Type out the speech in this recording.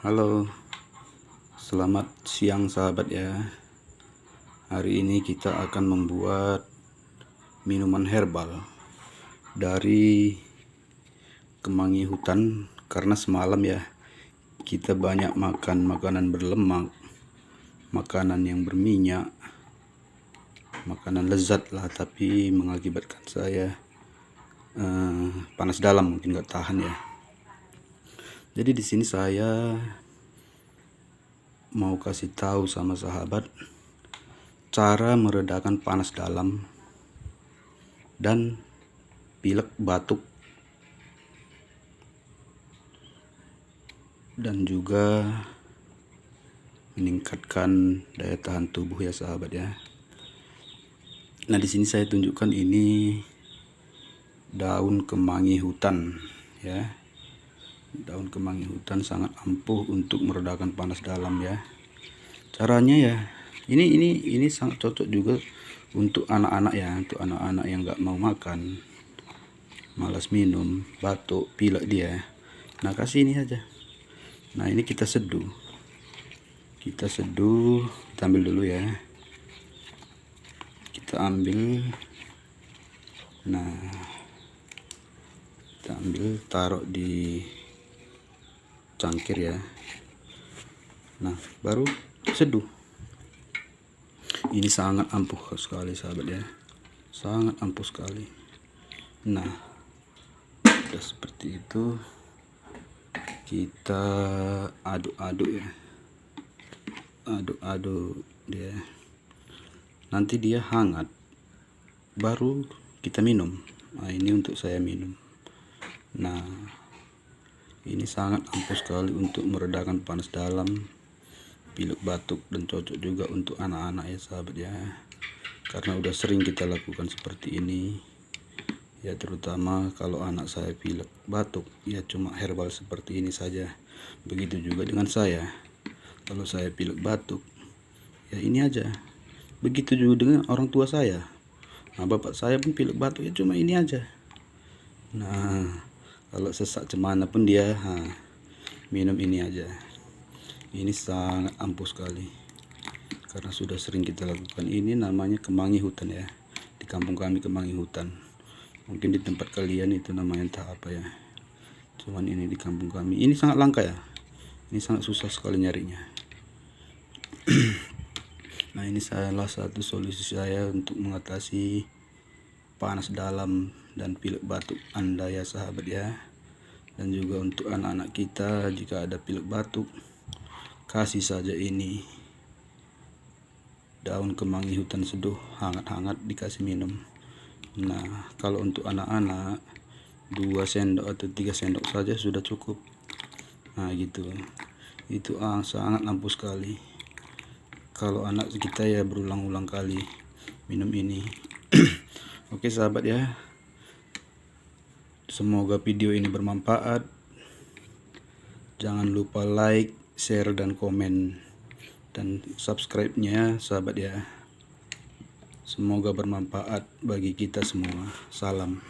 Halo, selamat siang sahabat ya. Hari ini kita akan membuat minuman herbal dari kemangi hutan. Karena semalam ya kita banyak makan makanan berlemak, makanan yang berminyak, makanan lezat lah, tapi mengakibatkan saya panas dalam, mungkin nggak tahan ya. Jadi di sini saya mau kasih tahu sama sahabat cara meredakan panas dalam dan pilek batuk, dan juga meningkatkan daya tahan tubuh ya sahabat ya. Nah, di sini saya tunjukkan ini daun kemangi hutan ya. Daun kemangi hutan sangat ampuh untuk meredakan panas dalam ya. Caranya ya, ini sangat cocok juga untuk anak-anak ya, untuk anak-anak yang nggak mau makan, malas minum, batuk, pilek dia. Nah, kasih ini aja. Nah, ini kita seduh. Kita ambil dulu ya. Kita ambil. Nah, kita ambil, taruh di cangkir ya. Nah, baru seduh. Ini sangat ampuh sekali sahabat ya, sangat ampuh sekali. Nah, udah seperti itu, kita aduk-aduk ya, aduk-aduk dia. Nanti dia hangat, baru kita minum. Nah, ini untuk saya minum. Nah, ini sangat ampuh sekali untuk meredakan panas dalam, pilek batuk, dan cocok juga untuk anak-anak ya sahabat ya. Karena udah sering kita lakukan seperti ini ya, terutama kalau anak saya pilek batuk ya, cuma herbal seperti ini saja. Begitu juga dengan saya, kalau saya pilek batuk ya ini aja. Begitu juga dengan orang tua saya. Nah, bapak saya pun pilek batuk ya cuma ini aja. Nah, kalau sesak cemana pun dia minum ini aja. Ini sangat ampuh sekali karena sudah sering kita lakukan. Ini namanya kemangi hutan ya. Di kampung kami kemangi hutan. Mungkin di tempat kalian itu namanya entah apa ya. Cuman ini di kampung kami ini sangat langka ya. Ini sangat susah sekali nyarinya. Nah, ini salah satu solusi saya untuk mengatasi panas dalam dan pilek batuk Anda ya sahabat ya. Dan juga untuk anak-anak kita, jika ada pilek batuk, kasih saja ini daun kemangi hutan seduh hangat-hangat, dikasih minum. Nah, kalau untuk anak-anak 2 sendok atau 3 sendok saja sudah cukup. Nah, gitu. Itu sangat ampuh sekali. Kalau anak kita ya berulang-ulang kali minum ini. Oke sahabat ya, semoga video ini bermanfaat. Jangan lupa like, share, dan komen, dan subscribe-nya sahabat ya. Semoga bermanfaat bagi kita semua. Salam.